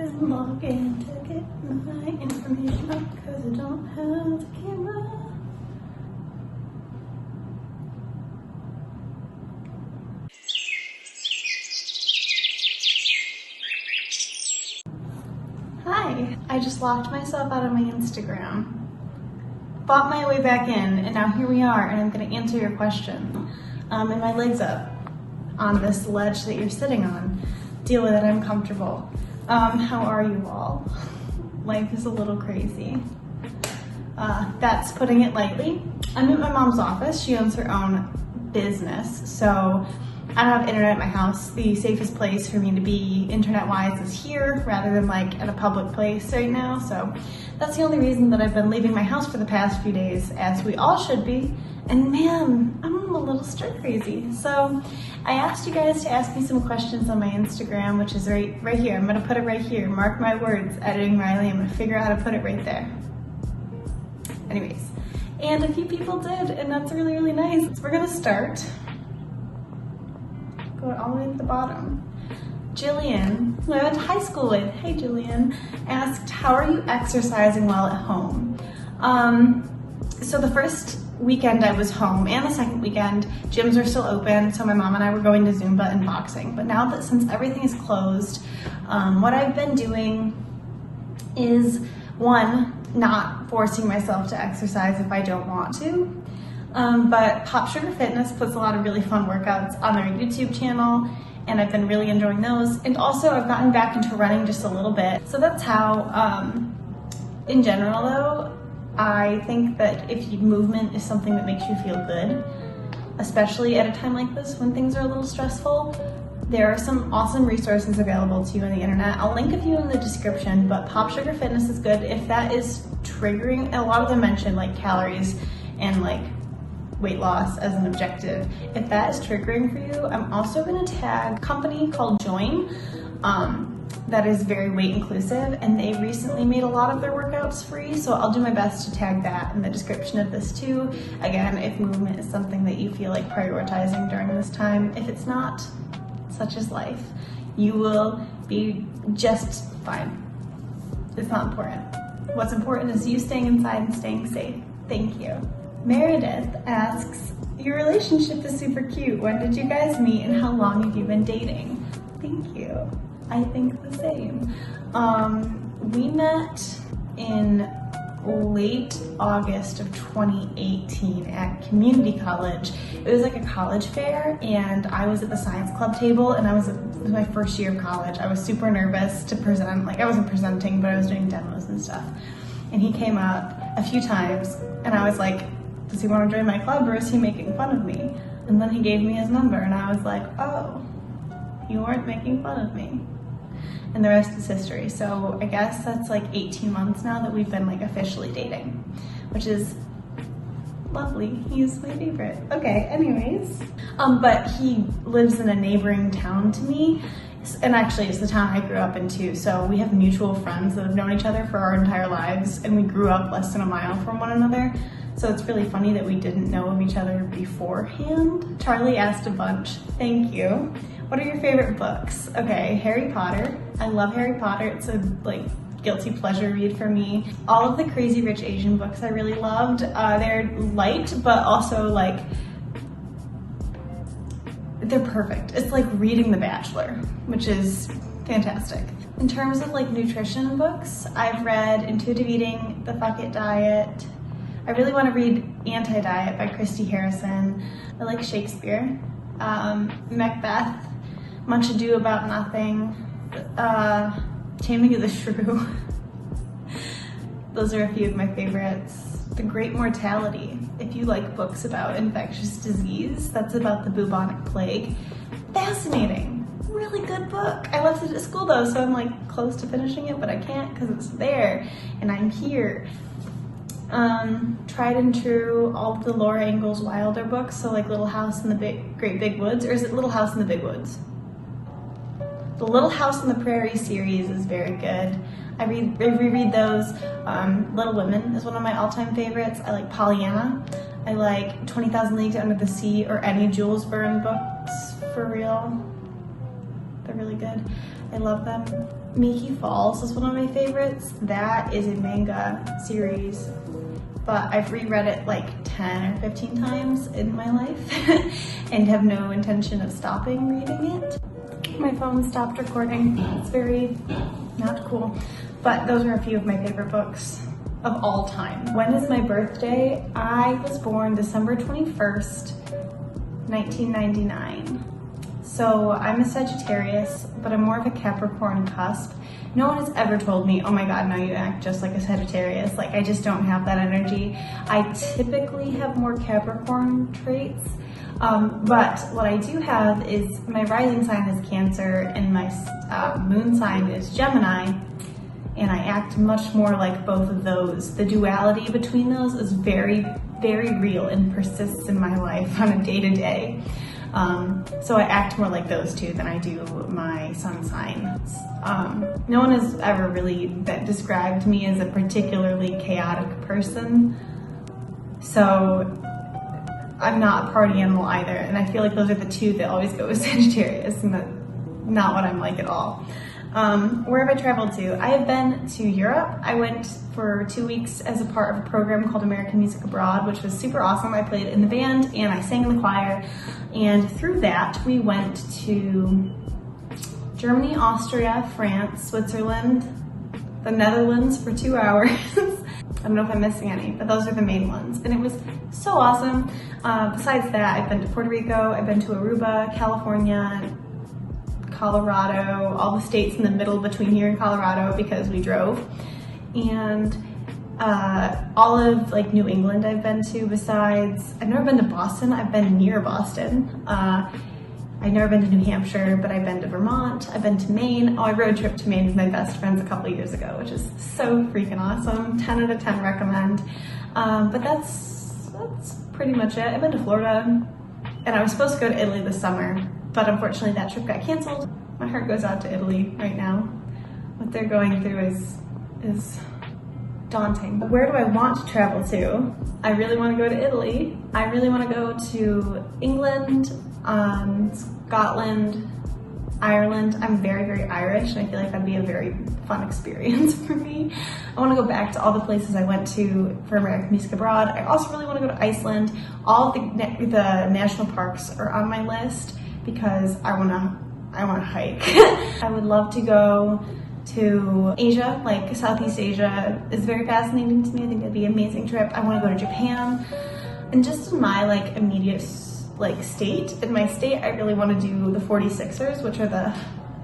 and log in to get my information up because I don't have the camera. Hi, I just locked myself out of my Instagram, bought my way back in, and now here we are, and I'm going to answer your question. And my leg's up on this ledge that you're sitting on. Deal with it, I'm comfortable. How are you all? Life is a little crazy. That's putting it lightly. I'm at my mom's office. She owns her own business, so I don't have internet at my house. The safest place for me to be internet-wise is here rather than like at a public place right now. So that's the only reason that I've been leaving my house for the past few days, as we all should be. And man, I'm a little stir crazy. So I asked you guys to ask me some questions on my Instagram, which is right here. I'm gonna put it right here. Mark my words, editing Riley. I'm gonna figure out how to put it right there. Anyways, and a few people did, and that's really, really nice. So we're gonna start. Go all the way to the bottom. Jillian, who I went to high school with, hey Jillian, asked, how are you exercising while at home? So the first weekend I was home and the second weekend, gyms were still open, so my mom and I were going to Zumba and boxing. But now that since everything is closed, what I've been doing is, one, not forcing myself to exercise if I don't want to. But Pop Sugar Fitness puts a lot of really fun workouts on their YouTube channel, and I've been really enjoying those. And also I've gotten back into running just a little bit. So that's how, in general though, I think that if movement is something that makes you feel good, especially at a time like this when things are a little stressful, there are some awesome resources available to you on the internet. I'll link a few in the description, but Pop Sugar Fitness is good if that is triggering. And a lot of them mention like calories and like weight loss as an objective. If that is triggering for you, I'm also gonna tag a company called JOYN that is very weight inclusive, and they recently made a lot of their workouts free, so I'll do my best to tag that in the description of this too. Again, if movement is something that you feel like prioritizing during this time. If it's not, such is life. You will be just fine. It's not important. What's important is you staying inside and staying safe. Thank you. Meredith asks, your relationship is super cute. When did you guys meet and how long have you been dating? Thank you. I think the same. We met in late August of 2018 at community college. It was like a college fair, and I was at the science club table, and it was my first year of college. I was super nervous to present. Like, I wasn't presenting, but I was doing demos and stuff. And he came up a few times, and I was like, does he want to join my club or is he making fun of me? And then he gave me his number, and I was like, oh, you weren't making fun of me. And the rest is history. So I guess that's like 18 months now that we've been like officially dating, which is lovely. He's my favorite. Okay, anyways. But he lives in a neighboring town to me, and actually it's the town I grew up in too. So we have mutual friends that have known each other for our entire lives, and we grew up less than a mile from one another. So it's really funny that we didn't know of each other beforehand. Charlie asked a bunch. Thank you. What are your favorite books? Okay, Harry Potter. I love Harry Potter. It's a like guilty pleasure read for me. All of the Crazy Rich Asian books I really loved. They're light, but also like, they're perfect. It's like reading The Bachelor, which is fantastic. In terms of like nutrition books, I've read Intuitive Eating, The Fuck It Diet. I really want to read Anti-Diet by Christy Harrison. I like Shakespeare, Macbeth, Much Ado About Nothing, Taming of the Shrew. Those are a few of my favorites. The Great Mortality, if you like books about infectious disease, that's about the bubonic plague. Fascinating, really good book. I left it at school though, so I'm like close to finishing it, but I can't because it's there and I'm here. Tried and True, all of the Laura Ingalls Wilder books, so like Little House in the Great Big Woods, or is it Little House in the Big Woods? The Little House on the Prairie series is very good. I reread those. Little Women is one of my all-time favorites. I like Pollyanna. I like 20,000 Leagues Under the Sea, or any Jules Verne books, for real. They're really good. I love them. Miki Falls is one of my favorites. That is a manga series, but I've reread it like 10 or 15 times in my life and have no intention of stopping reading it. My phone stopped recording. It's very not cool, but those are a few of my favorite books of all time. When is my birthday? I was born December 21st, 1999. So I'm a Sagittarius, but I'm more of a Capricorn cusp. No one has ever told me, oh my God, no, you act just like a Sagittarius. Like, I just don't have that energy. I typically have more Capricorn traits, but what I do have is my rising sign is Cancer and my moon sign is Gemini, and I act much more like both of those. The duality between those is very, very real and persists in my life on a day-to-day. So I act more like those two than I do my sun sign. No one has ever really described me as a particularly chaotic person, so I'm not a party animal either, and I feel like those are the two that always go with Sagittarius, and that's not what I'm like at all. Where have I traveled to? I have been to Europe. I went for 2 weeks as a part of a program called American Music Abroad, which was super awesome. I played in the band and I sang in the choir, and through that we went to Germany, Austria, France, Switzerland, the Netherlands for 2 hours. I don't know if I'm missing any, but those are the main ones, and it was so awesome. Besides that, I've been to Puerto Rico, I've been to Aruba, California, Colorado, all the states in the middle between here and Colorado because we drove, and all of like New England I've been to. Besides, I've never been to Boston. I've been near Boston. I've never been to New Hampshire, but I've been to Vermont. I've been to Maine. Oh, I road trip to Maine with my best friends a couple years ago, which is so freaking awesome. 10 out of 10 recommend. But that's pretty much it. I've been to Florida, and I was supposed to go to Italy this summer, but unfortunately that trip got canceled. My heart goes out to Italy right now. What they're going through is daunting. Where do I want to travel to? I really want to go to Italy. I really want to go to England, Scotland, Ireland. I'm very, very Irish, and I feel like that'd be a very fun experience for me. I want to go back to all the places I went to for American Music Abroad. I also really want to go to Iceland. All of the national parks are on my list because I want to hike. I would love to go to Asia, like Southeast Asia is very fascinating to me. I think that'd be an amazing trip. I want to go to Japan, and just in my like immediate state, in my state, I really want to do the 46ers, which are the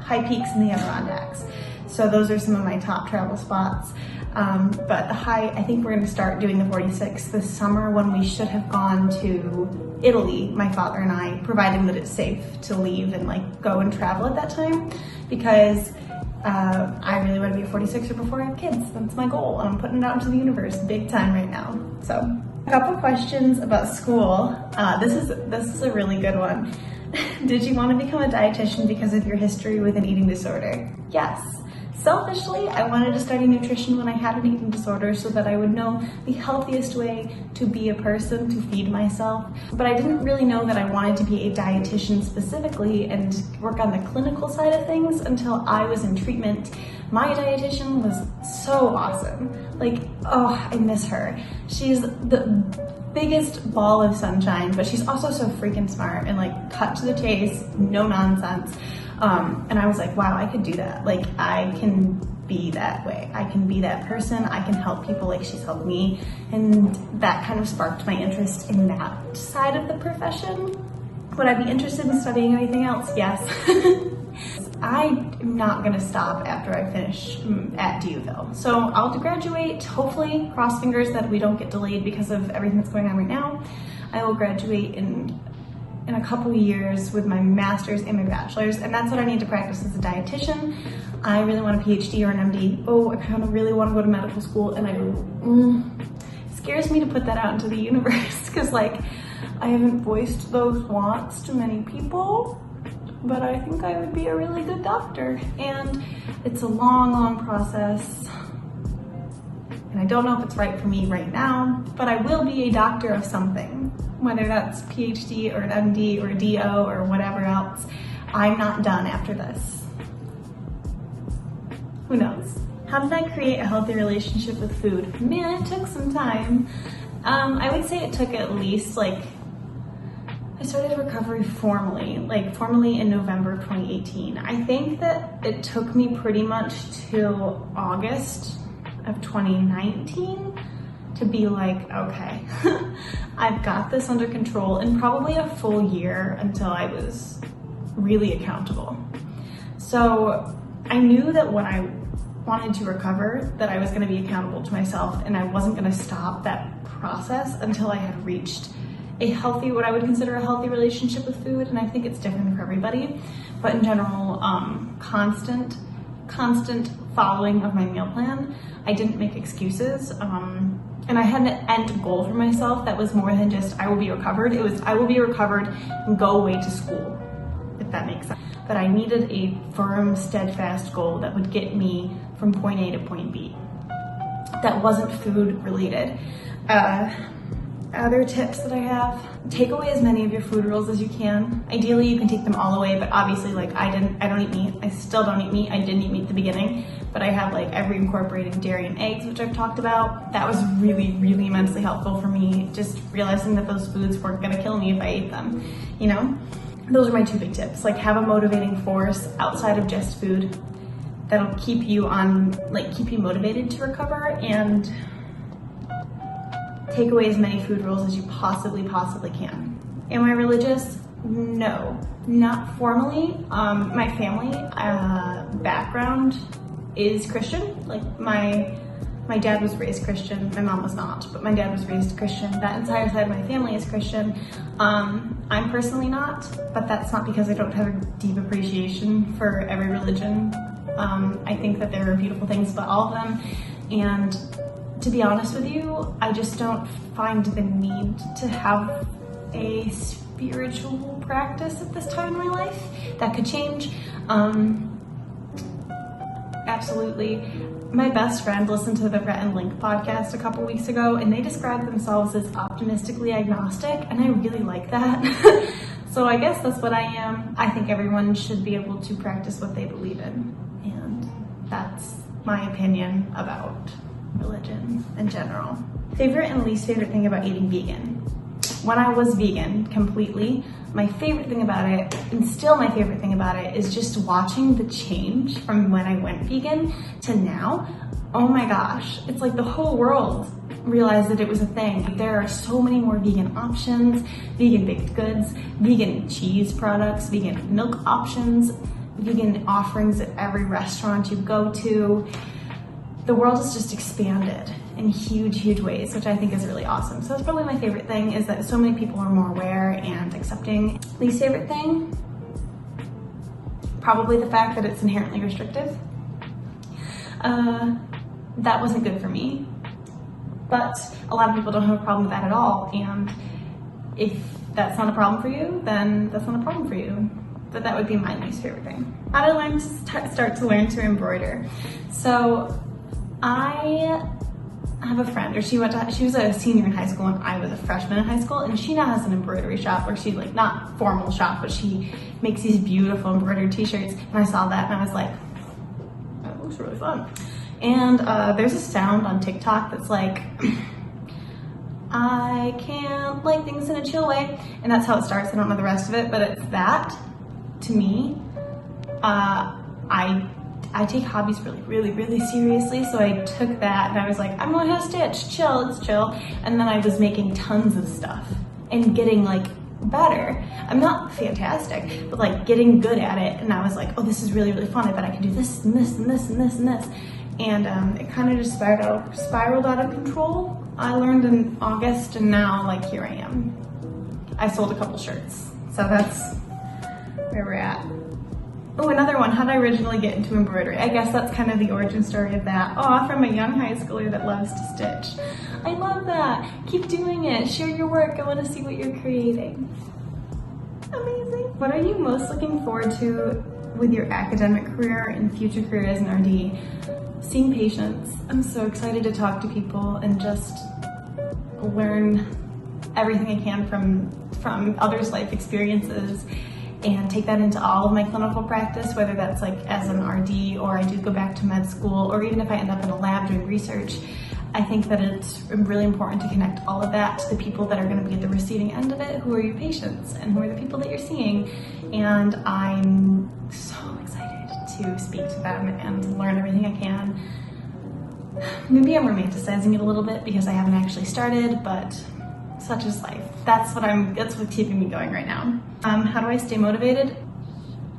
high peaks in the Adirondacks. So those are some of my top travel spots. But I think we're going to start doing the 46 this summer, when we should have gone to Italy, my father and I, providing that it's safe to leave and like go and travel at that time, because I really want to be a 46er before I have kids. That's my goal, and I'm putting it out into the universe big time right now. So, a couple questions about school. This is a really good one. Did you want to become a dietitian because of your history with an eating disorder? Yes. Selfishly, I wanted to study nutrition when I had an eating disorder so that I would know the healthiest way to be a person, to feed myself. But I didn't really know that I wanted to be a dietitian specifically and work on the clinical side of things until I was in treatment. My dietitian was so awesome. Like, oh, I miss her. She's the biggest ball of sunshine, but she's also so freaking smart and like cut to the chase, no nonsense. And I was like, wow, I could do that. Like, I can be that way. I can be that person. I can help people like she's helped me. And that kind of sparked my interest in that side of the profession. Would I be interested in studying anything else? Yes. I'm not gonna stop after I finish at DUville. So I'll graduate, hopefully, cross fingers that we don't get delayed because of everything that's going on right now. I will graduate in a couple of years with my master's and my bachelor's, and that's what I need to practice as a dietitian. I really want a PhD or an MD. Oh, I kind of really want to go to medical school, and it scares me to put that out into the universe because like I haven't voiced those wants to many people, but I think I would be a really good doctor, and it's a long, long process. And I don't know if it's right for me right now, but I will be a doctor of something. Whether that's PhD or an MD or a DO or whatever else, I'm not done after this. Who knows? How did I create a healthy relationship with food? Man, it took some time. I would say it took at least I started recovery formally in November 2018. I think that it took me pretty much till August of 2019 to be like, okay, I've got this under control, and probably a full year until I was really accountable. So I knew that when I wanted to recover, that I was going to be accountable to myself, and I wasn't going to stop that process until I had reached a healthy, what I would consider a healthy relationship with food. And I think it's different for everybody, but in general, constant following of my meal plan. I didn't make excuses, and I had an end goal for myself that was more than just I will be recovered. It was I will be recovered and go away to school, if that makes sense. But I needed a firm, steadfast goal that would get me from point A to point B. That wasn't food related. Other tips that I have: take away as many of your food rules as you can. Ideally, you can take them all away, but obviously, I don't eat meat. I still don't eat meat. I didn't eat meat at the beginning, but I have I've reincorporated dairy and eggs, which I've talked about. That was really, really immensely helpful for me, just realizing that those foods weren't gonna kill me if I ate them, you know? Those are my two big tips. Have a motivating force outside of just food that'll keep you keep you motivated to recover, and take away as many food rules as you possibly can. Am I religious? No, not formally. My family background is Christian. My dad was raised Christian, my mom was not, but my dad was raised Christian. That entire side of my family is Christian. I'm personally not, but that's not because I don't have a deep appreciation for every religion. I think that there are beautiful things about all of them, and to be honest with you, I just don't find the need to have a spiritual practice at this time in my life. That could change. Absolutely. My best friend listened to the Rhett and Link podcast a couple weeks ago, and they described themselves as optimistically agnostic, and I really like that. So I guess that's what I am. I think everyone should be able to practice what they believe in, and that's my opinion about religion in general. Favorite and least favorite thing about eating vegan. When I was vegan completely, my favorite thing about it, and still my favorite thing about it, is just watching the change from when I went vegan to now. Oh my gosh, it's like the whole world realized that it was a thing. There are so many more vegan options, vegan baked goods, vegan cheese products, vegan milk options, vegan offerings at every restaurant you go to. The world has just expanded in huge ways, which I think is really awesome. So that's probably my favorite thing, is that so many people are more aware and accepting. Least favorite thing, probably the fact that it's inherently restrictive. That wasn't good for me, but a lot of people don't have a problem with that at all. And if that's not a problem for you, then that's not a problem for you. But that would be my least favorite thing. How to start to learn to embroider. So I have a friend, or she was a senior in high school and I was a freshman in high school, and she now has an embroidery shop where she not formal shop, but she makes these beautiful embroidered t-shirts. And I saw that and I was like, that looks really fun. And there's a sound on TikTok that's I can't like things in a chill way, and that's how it starts. I don't know the rest of it, but it's that. To me, I take hobbies really seriously, so I took that and I was like, I'm going to stitch, chill, it's chill. And then I was making tons of stuff and getting better. I'm not fantastic, but getting good at it. And I was like, oh, this is really fun. I bet I can do this and this and this and this and this. And it kind of just spiraled out of control. I learned in August, and now here I am. I sold a couple shirts, so that's where we're at. Oh, another one, how did I originally get into embroidery? I guess that's kind of the origin story of that. Oh, from a young high schooler that loves to stitch. I love that. Keep doing it. Share your work. I want to see what you're creating. Amazing. What are you most looking forward to with your academic career and future career as an RD? Seeing patients. I'm so excited to talk to people and just learn everything I can from others' life experiences, and take that into all of my clinical practice, whether that's like as an RD or I do go back to med school, or even if I end up in a lab doing research. I think that it's really important to connect all of that to the people that are going to be at the receiving end of it, who are your patients and who are the people that you're seeing. And I'm so excited to speak to them and learn everything I can. Maybe I'm romanticizing it a little bit because I haven't actually started, but such is life. That's what's keeping me going right now. How do I stay motivated?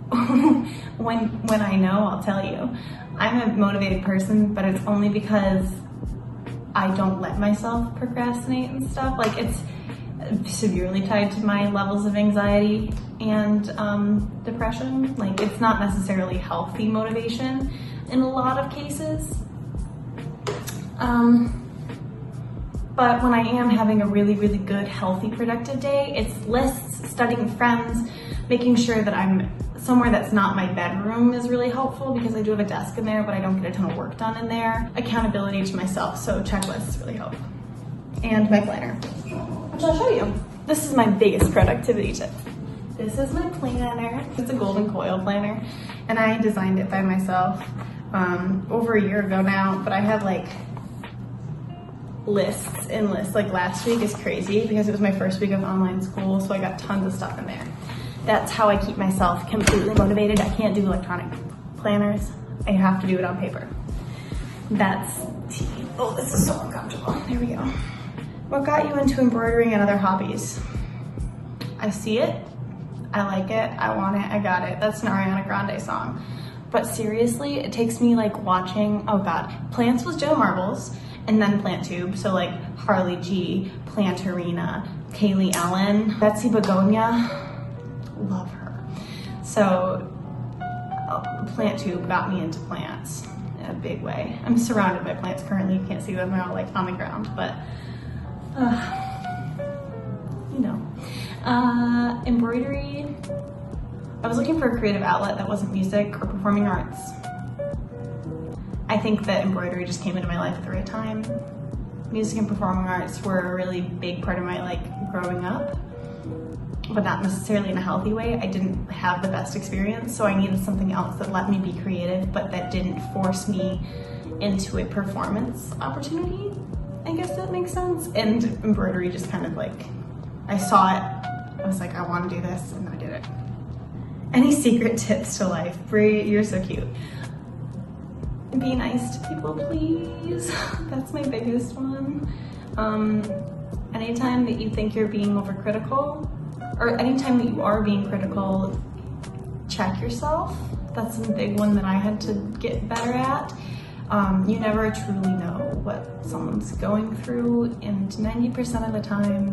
when I know, I'll tell you. I'm a motivated person, but it's only because I don't let myself procrastinate and stuff. Like, it's severely tied to my levels of anxiety and depression. Like, it's not necessarily healthy motivation in a lot of cases. But when I am having a really, really good, healthy, productive day, it's lists, studying with friends, making sure that I'm somewhere that's not my bedroom is really helpful because I do have a desk in there, but I don't get a ton of work done in there. Accountability to myself, so checklists really help. And my planner, which I'll show you. This is my biggest productivity tip. This is my planner. It's a golden coil planner, and I designed it by myself over a year ago now, but I have like lists and lists. Like last week is crazy because it was my first week of online school, so I got tons of stuff in there. That's how I keep myself completely motivated. I can't do electronic planners. I have to do it on paper. That's tea. Oh, this is so uncomfortable. There we go. What got you into embroidering and other hobbies? I see it, I like it, I want it, I got it. That's an Ariana Grande song. But seriously, it takes me like watching, oh God, Plants was Joe Marbles, and then PlantTube, so like Harley G, Plantarina, Kaylee Ellen, Betsy Begonia. Love her. So PlantTube got me into plants in a big way. I'm surrounded by plants currently. You can't see them, they're all like on the ground, but you know. Embroidery. I was looking for a creative outlet that wasn't music or performing arts. I think that embroidery just came into my life at the right time. Music and performing arts were a really big part of my growing up, but not necessarily in a healthy way. I didn't have the best experience, so I needed something else that let me be creative, but that didn't force me into a performance opportunity. I guess that makes sense. And embroidery just kind of like, I saw it, I was like, I want to do this, and I did it. Any secret tips to life? Brie, you're so cute. Be nice to people, please. That's my biggest one. Anytime that you think you're being overcritical, or anytime that you are being critical, check yourself. That's a big one that I had to get better at. You never truly know what someone's going through, and 90% of the time,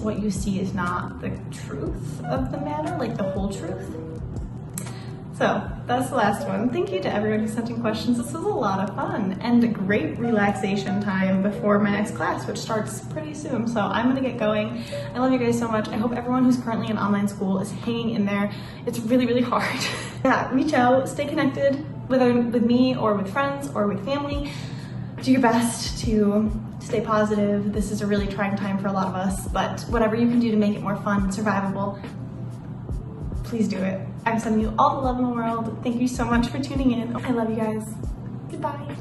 what you see is not the truth of the matter, like the whole truth. So that's the last one. Thank you to everyone who sent in questions. This was a lot of fun and a great relaxation time before my next class, which starts pretty soon. So I'm gonna get going. I love you guys so much. I hope everyone who's currently in online school is hanging in there. It's really, really hard. Yeah, reach out, stay connected, whether with me or with friends or with family. Do your best to stay positive. This is a really trying time for a lot of us, but whatever you can do to make it more fun and survivable, please do it. I'm sending you all the love in the world. Thank you so much for tuning in. I love you guys. Goodbye.